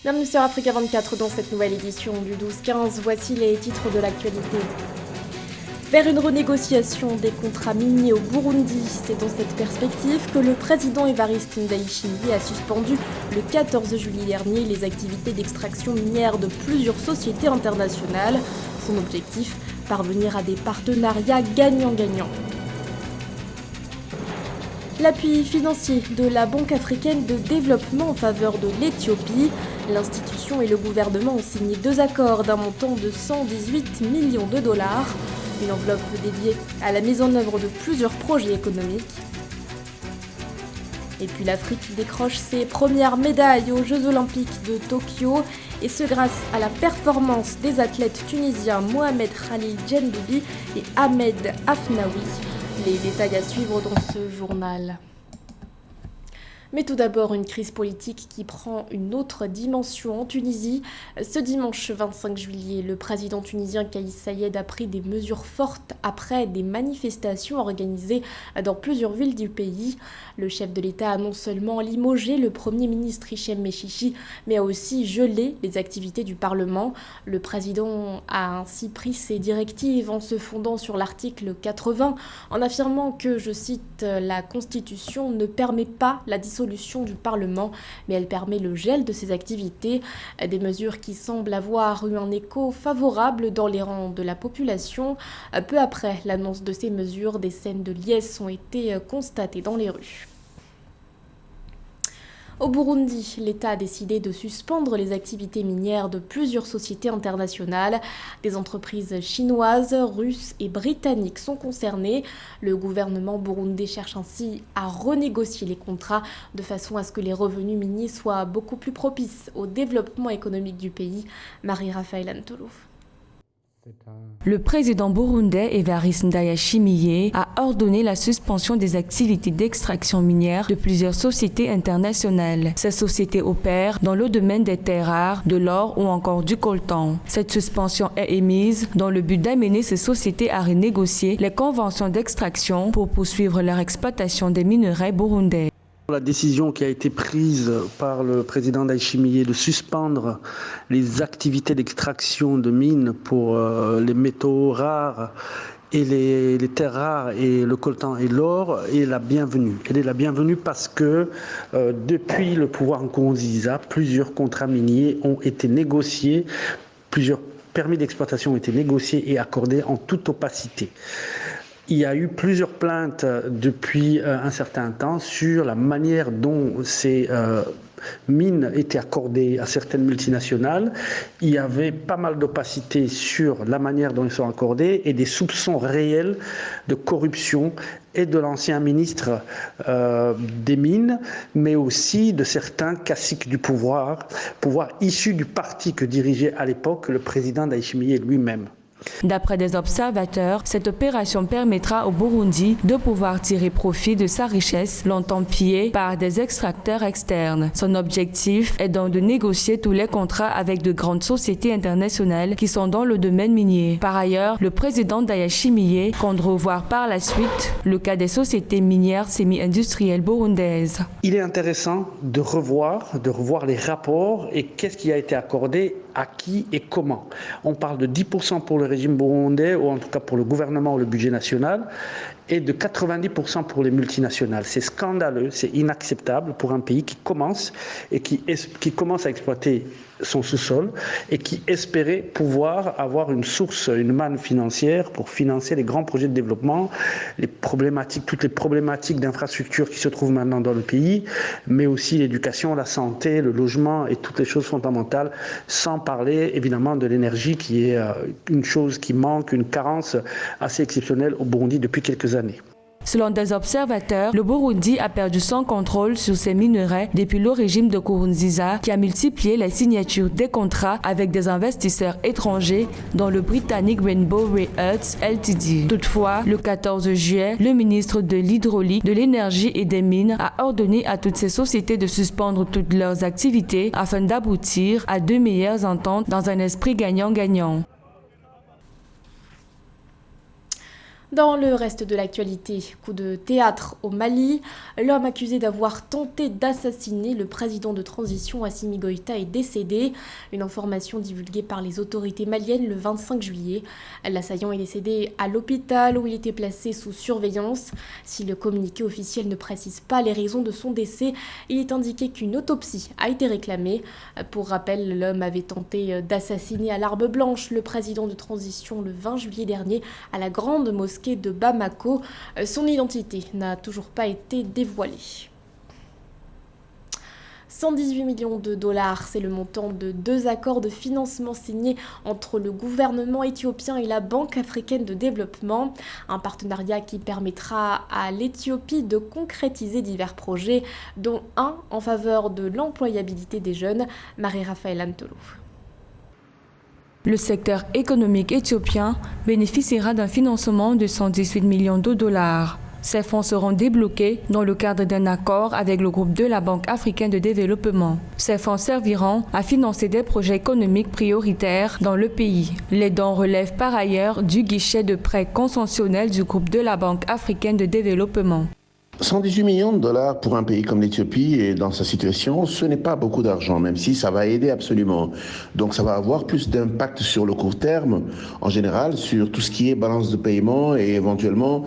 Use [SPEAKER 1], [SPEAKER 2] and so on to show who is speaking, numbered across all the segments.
[SPEAKER 1] Bienvenue sur Africa 24 dans cette nouvelle édition du 12-15. Voici les titres de l'actualité. Vers une renégociation des contrats miniers au Burundi, c'est dans cette perspective que le président Evariste Ndayishimiye a suspendu le 14 juillet dernier les activités d'extraction minière de plusieurs sociétés internationales. Son objectif, parvenir à des partenariats gagnant-gagnant. L'appui financier de la Banque africaine de développement en faveur de l'Éthiopie. L'institution et le gouvernement ont signé 2 accords d'un montant de 118 millions de dollars. Une enveloppe dédiée à la mise en œuvre de plusieurs projets économiques. Et puis l'Afrique décroche ses premières médailles aux Jeux Olympiques de Tokyo, et ce grâce à la performance des athlètes tunisiens Mohamed Khalil Djendoubi et Ahmed Afnaoui. Les détails à suivre dans ce journal. Mais tout d'abord, une crise politique qui prend une autre dimension en Tunisie. Ce dimanche 25 juillet, le président tunisien Kais Saied a pris des mesures fortes après des manifestations organisées dans plusieurs villes du pays. Le chef de l'État a non seulement limogé le Premier ministre Hichem Mechichi, mais a aussi gelé les activités du Parlement. Le président a ainsi pris ses directives en se fondant sur l'article 80, en affirmant que, je cite, la Constitution ne permet pas la dissolution du Parlement, mais elle permet le gel de ses activités. Des mesures qui semblent avoir eu un écho favorable dans les rangs de la population. Peu après l'annonce de ces mesures, des scènes de liesse ont été constatées dans les rues. Au Burundi, l'État a décidé de suspendre les activités minières de plusieurs sociétés internationales. Des entreprises chinoises, russes et britanniques sont concernées. Le gouvernement burundais cherche ainsi à renégocier les contrats de façon à ce que les revenus miniers soient beaucoup plus propices au développement économique du pays. Marie-Raphaël Antolou.
[SPEAKER 2] Le président burundais Evariste Ndayishimiye a ordonné la suspension des activités d'extraction minière de plusieurs sociétés internationales. Ces sociétés opèrent dans le domaine des terres rares, de l'or ou encore du coltan. Cette suspension est émise dans le but d'amener ces sociétés à renégocier les conventions d'extraction pour poursuivre leur exploitation des minerais burundais.
[SPEAKER 3] La décision qui a été prise par le président Ndayishimiye de suspendre les activités d'extraction de mines pour les métaux rares et les terres rares et le coltan et l'or est la bienvenue. Elle est la bienvenue parce que depuis le pouvoir Nkurunziza, plusieurs contrats miniers ont été négociés, plusieurs permis d'exploitation ont été négociés et accordés en toute opacité. Il y a eu plusieurs plaintes depuis un certain temps sur la manière dont ces mines étaient accordées à certaines multinationales. Il y avait pas mal d'opacité sur la manière dont elles sont accordées et des soupçons réels de corruption et de l'ancien ministre des Mines, mais aussi de certains caciques du pouvoir issus du parti que dirigeait à l'époque le président Ndayishimiye lui-même.
[SPEAKER 2] D'après des observateurs, cette opération permettra au Burundi de pouvoir tirer profit de sa richesse longtemps pillée par des extracteurs externes. Son objectif est donc de négocier tous les contrats avec de grandes sociétés internationales qui sont dans le domaine minier. Par ailleurs, le président Ndayishimiye compte revoir par la suite le cas des sociétés minières semi-industrielles burundaises.
[SPEAKER 3] Il est intéressant de revoir les rapports et qu'est-ce qui a été accordé à qui et comment. On parle de 10% pour le régime burundais, ou en tout cas pour le gouvernement ou le budget national, et de 90% pour les multinationales. C'est scandaleux, c'est inacceptable pour un pays qui commence à exploiter son sous-sol et qui espérait pouvoir avoir une source, une manne financière pour financer les grands projets de développement, toutes les problématiques d'infrastructures qui se trouvent maintenant dans le pays, mais aussi l'éducation, la santé, le logement et toutes les choses fondamentales, sans parler évidemment de l'énergie qui est une chose qui manque, une carence assez exceptionnelle au Burundi depuis quelques années.
[SPEAKER 2] Selon des observateurs, le Burundi a perdu son contrôle sur ses minerais depuis le régime de Nkurunziza qui a multiplié les signatures des contrats avec des investisseurs étrangers dont le britannique Rainbow Rare Earths Ltd. Toutefois, le 14 juillet, le ministre de l'Hydraulique, de l'Énergie et des Mines a ordonné à toutes ces sociétés de suspendre toutes leurs activités afin d'aboutir à de meilleures ententes dans un esprit gagnant-gagnant.
[SPEAKER 1] Dans le reste de l'actualité, coup de théâtre au Mali, l'homme accusé d'avoir tenté d'assassiner le président de transition Assimi Goïta est décédé. Une information divulguée par les autorités maliennes le 25 juillet. L'assaillant est décédé à l'hôpital où il était placé sous surveillance. Si le communiqué officiel ne précise pas les raisons de son décès, il est indiqué qu'une autopsie a été réclamée. Pour rappel, l'homme avait tenté d'assassiner à l'arme blanche le président de transition le 20 juillet dernier à la grande mosquée de Bamako. Son identité n'a toujours pas été dévoilée. 118 millions de dollars, c'est le montant de 2 accords de financement signés entre le gouvernement éthiopien et la Banque africaine de développement. Un partenariat qui permettra à l'Éthiopie de concrétiser divers projets, dont un en faveur de l'employabilité des jeunes. Marie-Raphaël Antolo.
[SPEAKER 2] Le secteur économique éthiopien bénéficiera d'un financement de 118 millions de dollars. Ces fonds seront débloqués dans le cadre d'un accord avec le groupe de la Banque africaine de développement. Ces fonds serviront à financer des projets économiques prioritaires dans le pays. Les dons relèvent par ailleurs du guichet de prêt conventionnel du groupe de la Banque africaine de développement.
[SPEAKER 4] 118 millions de dollars pour un pays comme l'Éthiopie et dans sa situation, ce n'est pas beaucoup d'argent, même si ça va aider absolument. Donc ça va avoir plus d'impact sur le court terme, en général, sur tout ce qui est balance de paiement et éventuellement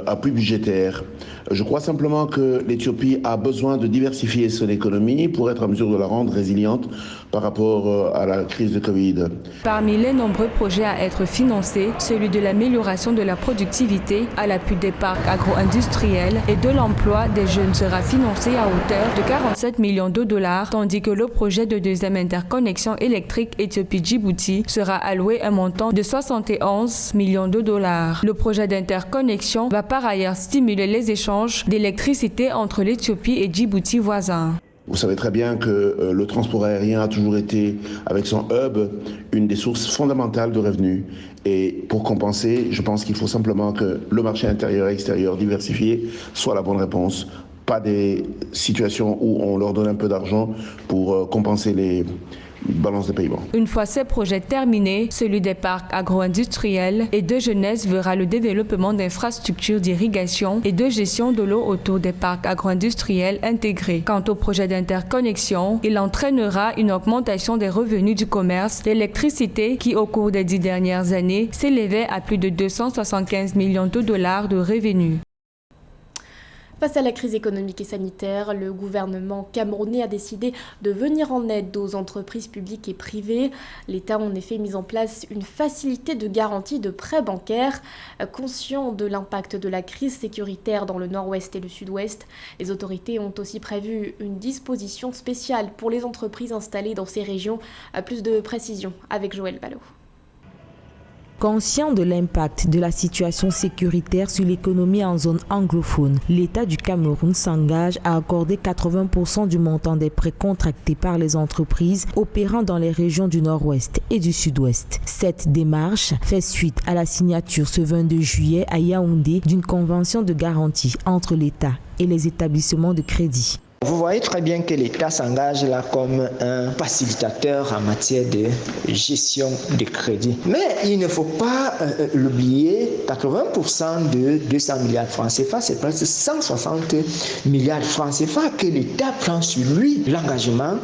[SPEAKER 4] appui budgétaire. Je crois simplement que l'Éthiopie a besoin de diversifier son économie pour être en mesure de la rendre résiliente par rapport à la crise de Covid.
[SPEAKER 2] Parmi les nombreux projets à être financés, celui de l'amélioration de la productivité à l'appui des parcs agro-industriels et de l'emploi des jeunes sera financé à hauteur de 47 millions de dollars, tandis que le projet de deuxième interconnexion électrique Éthiopie-Djibouti sera alloué un montant de 71 millions de dollars. Le projet d'interconnexion va par ailleurs stimuler les échanges d'électricité entre l'Éthiopie et Djibouti voisins.
[SPEAKER 4] Vous savez très bien que le transport aérien a toujours été, avec son hub, une des sources fondamentales de revenus. Et pour compenser, je pense qu'il faut simplement que le marché intérieur et extérieur diversifié soit la bonne réponse. Pas des situations où on leur donne un peu d'argent pour compenser les balance de paiement.
[SPEAKER 2] Une fois ces projets terminés, celui des parcs agro-industriels et de jeunesse verra le développement d'infrastructures d'irrigation et de gestion de l'eau autour des parcs agro-industriels intégrés. Quant au projet d'interconnexion, il entraînera une augmentation des revenus du commerce d'électricité qui, au cours des 10 dernières années, s'élevait à plus de 275 millions de dollars de revenus.
[SPEAKER 1] Face à la crise économique et sanitaire, le gouvernement camerounais a décidé de venir en aide aux entreprises publiques et privées. L'État a en effet mis en place une facilité de garantie de prêts bancaires. Conscient de l'impact de la crise sécuritaire dans le nord-ouest et le sud-ouest, les autorités ont aussi prévu une disposition spéciale pour les entreprises installées dans ces régions. Plus de précision avec Joël Ballot.
[SPEAKER 5] Conscient de l'impact de la situation sécuritaire sur l'économie en zone anglophone, l'État du Cameroun s'engage à accorder 80% du montant des prêts contractés par les entreprises opérant dans les régions du Nord-Ouest et du Sud-Ouest. Cette démarche fait suite à la signature ce 22 juillet à Yaoundé d'une convention de garantie entre l'État et les établissements de crédit.
[SPEAKER 6] Vous voyez très bien que l'État s'engage là comme un facilitateur en matière de gestion de crédit. Mais il ne faut pas l'oublier, 80% de 200 milliards de francs CFA, c'est presque 160 milliards de francs CFA que l'État prend sur lui l'engagement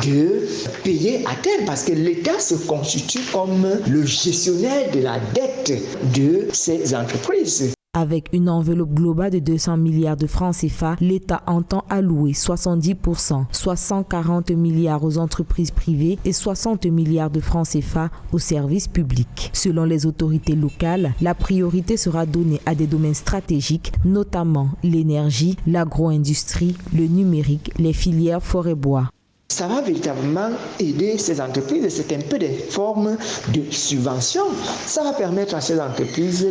[SPEAKER 6] de payer à terme parce que l'État se constitue comme le gestionnaire de la dette de ces entreprises.
[SPEAKER 5] Avec une enveloppe globale de 200 milliards de francs CFA, l'État entend allouer 70%, soit 140 milliards aux entreprises privées et 60 milliards de francs CFA aux services publics. Selon les autorités locales, la priorité sera donnée à des domaines stratégiques, notamment l'énergie, l'agro-industrie, le numérique, les filières forêt-bois.
[SPEAKER 6] Ça va véritablement aider ces entreprises. C'est un peu des formes de subvention. Ça va permettre à ces entreprises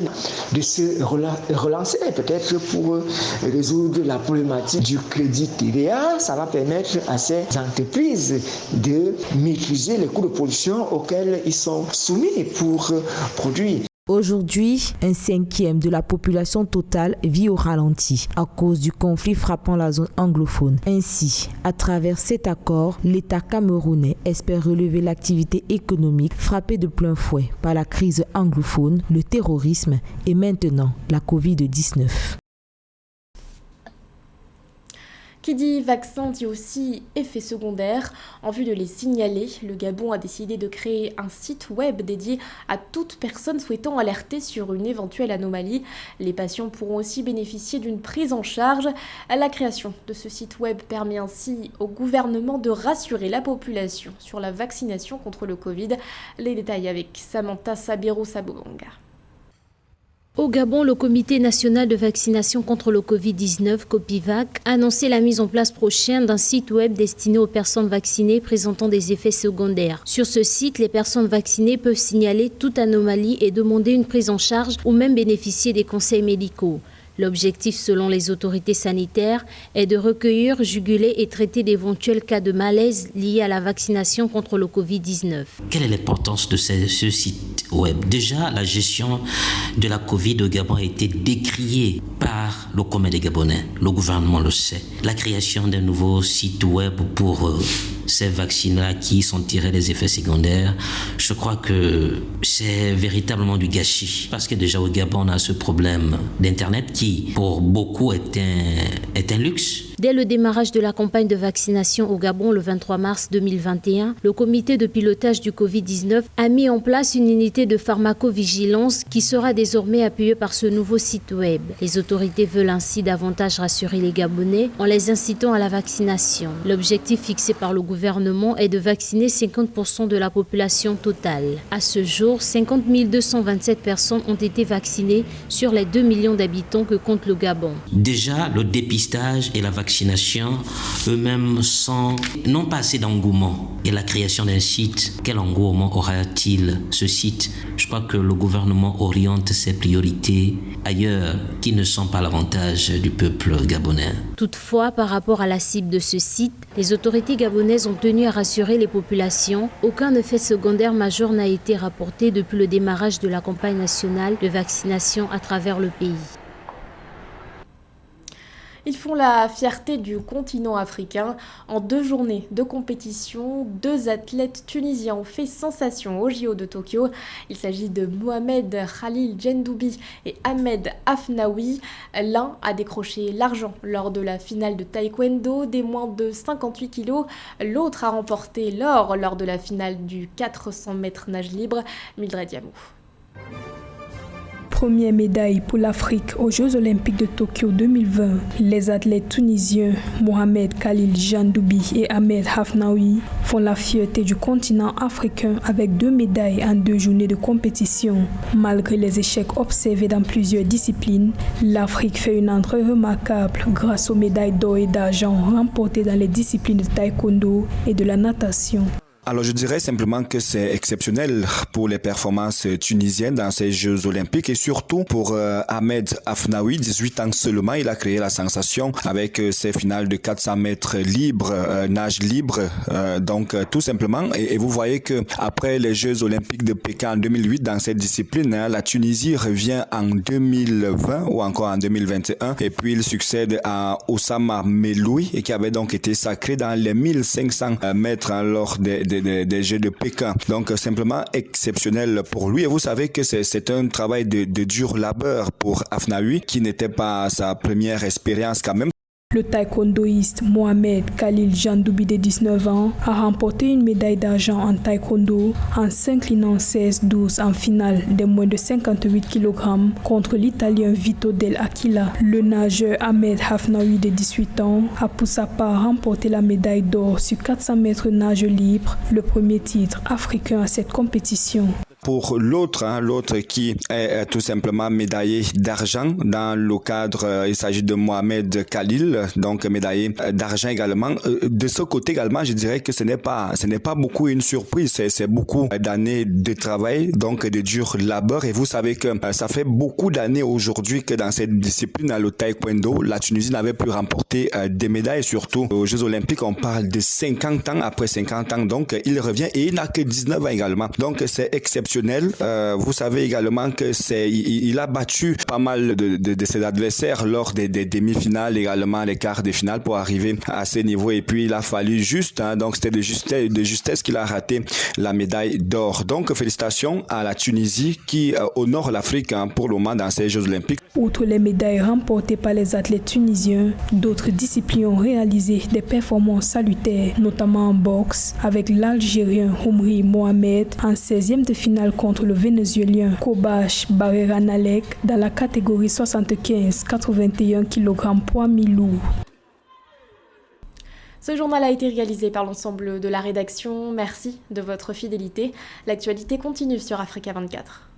[SPEAKER 6] de se relancer, peut-être pour résoudre la problématique du crédit TVA. Ça va permettre à ces entreprises de maîtriser les coûts de production auxquels ils sont soumis pour produire.
[SPEAKER 5] Aujourd'hui, un cinquième de la population totale vit au ralenti à cause du conflit frappant la zone anglophone. Ainsi, à travers cet accord, l'État camerounais espère relever l'activité économique frappée de plein fouet par la crise anglophone, le terrorisme et maintenant la Covid-19.
[SPEAKER 1] Qui dit vaccin dit aussi effets secondaires. En vue de les signaler, le Gabon a décidé de créer un site web dédié à toute personne souhaitant alerter sur une éventuelle anomalie. Les patients pourront aussi bénéficier d'une prise en charge. La création de ce site web permet ainsi au gouvernement de rassurer la population sur la vaccination contre le Covid. Les détails avec Samantha Sabiro-Sabobanga.
[SPEAKER 7] Au Gabon, le Comité national de vaccination contre le Covid-19, COPIVAC, a annoncé la mise en place prochaine d'un site web destiné aux personnes vaccinées présentant des effets secondaires. Sur ce site, les personnes vaccinées peuvent signaler toute anomalie et demander une prise en charge ou même bénéficier des conseils médicaux. L'objectif, selon les autorités sanitaires, est de recueillir, juguler et traiter d'éventuels cas de malaise liés à la vaccination contre le Covid-19.
[SPEAKER 8] Quelle est l'importance de ce site web? Déjà, la gestion de la Covid au Gabon a été décriée par le commun des Gabonais. Le gouvernement le sait. La création d'un nouveau site web pour ces vaccins-là qui sont tirés des effets secondaires, je crois que c'est véritablement du gâchis. Parce que déjà au Gabon, on a ce problème d'Internet qui, pour beaucoup, est un luxe.
[SPEAKER 7] Dès le démarrage de la campagne de vaccination au Gabon le 23 mars 2021, le comité de pilotage du Covid-19 a mis en place une unité de pharmacovigilance qui sera désormais appuyée par ce nouveau site web. Les autorités veulent ainsi davantage rassurer les Gabonais en les incitant à la vaccination. L'objectif fixé par le gouvernement est de vacciner 50% de la population totale. À ce jour, 50 227 personnes ont été vaccinées sur les 2 millions d'habitants que compte le Gabon.
[SPEAKER 8] Déjà, le dépistage et la vaccination eux-mêmes n'ont pas assez d'engouement. Et la création d'un site, quel engouement aura-t-il ce site? Je crois que le gouvernement oriente ses priorités ailleurs qui ne sont pas à l'avantage du peuple gabonais.
[SPEAKER 7] Toutefois, par rapport à la cible de ce site, les autorités gabonaises ont tenu à rassurer les populations. Aucun effet secondaire majeur n'a été rapporté depuis le démarrage de la campagne nationale de vaccination à travers le pays.
[SPEAKER 1] Ils font la fierté du continent africain. En 2 journées de compétition, 2 athlètes tunisiens ont fait sensation au JO de Tokyo. Il s'agit de Mohamed Khalil Djendoubi et Ahmed Afnaoui. L'un a décroché l'argent lors de la finale de taekwondo des moins de 58 kg. L'autre a remporté l'or lors de la finale du 400 mètres nage libre. Mildred Yamou.
[SPEAKER 9] Première médaille pour l'Afrique aux Jeux Olympiques de Tokyo 2020. Les athlètes tunisiens Mohamed Khalil Djendoubi et Ahmed Afnaoui font la fierté du continent africain avec 2 médailles en 2 journées de compétition. Malgré les échecs observés dans plusieurs disciplines, l'Afrique fait une entrée remarquable grâce aux médailles d'or et d'argent remportées dans les disciplines de taekwondo et de la natation.
[SPEAKER 10] Alors je dirais simplement que c'est exceptionnel pour les performances tunisiennes dans ces Jeux Olympiques et surtout pour Ahmed Afnaoui, 18 ans seulement. Il a créé la sensation avec ses finales de 400 mètres libre, nage libre. Donc tout simplement, et vous voyez que après les Jeux Olympiques de Pékin en 2008 dans cette discipline, la Tunisie revient en 2020 ou encore en 2021 et puis il succède à Oussama Meloui et qui avait donc été sacré dans les 1500 mètres lors des Jeux de Pékin. Donc simplement exceptionnel pour lui. Et vous savez que c'est un travail de dur labeur pour Afnaoui qui n'était pas sa première expérience quand même.
[SPEAKER 9] Le taekwondoïste Mohamed Khalil Djendoubi de 19 ans a remporté une médaille d'argent en taekwondo en s'inclinant 16-12 en finale des moins de 58 kg contre l'Italien Vito Del Aquila. Le nageur Ahmed Afnaoui de 18 ans a pour sa part remporté la médaille d'or sur 400 mètres nage libre, le premier titre africain à cette compétition.
[SPEAKER 10] Pour l'autre qui est tout simplement médaillé d'argent dans le cadre, il s'agit de Mohamed Khalil, donc médaillé d'argent également. De ce côté également, je dirais que ce n'est pas beaucoup une surprise, c'est beaucoup d'années de travail, donc de dur labeur. Et vous savez que ça fait beaucoup d'années aujourd'hui que dans cette discipline, le taekwondo, la Tunisie n'avait plus remporté des médailles, surtout aux Jeux Olympiques. On parle de 50 ans, après 50 ans, donc il revient et il n'a que 19 ans également. Donc c'est exceptionnel exceptionnel. Vous savez également que il a battu pas mal de ses adversaires lors des demi-finales, également les quarts de finale pour arriver à ce niveau. Et puis il a fallu juste, donc c'était de justesse qu'il a raté la médaille d'or. Donc félicitations à la Tunisie qui honore l'Afrique pour le moment dans ces Jeux olympiques.
[SPEAKER 9] Outre les médailles remportées par les athlètes tunisiens, d'autres disciplines ont réalisé des performances salutaires, notamment en boxe, avec l'Algérien Omri Mohamed en 16e de finale contre le Vénézuélien Kobash Barreranalek dans la catégorie 75-81 kg poids mi-lourd.
[SPEAKER 1] Ce journal a été réalisé par l'ensemble de la rédaction. Merci de votre fidélité. L'actualité continue sur Africa 24.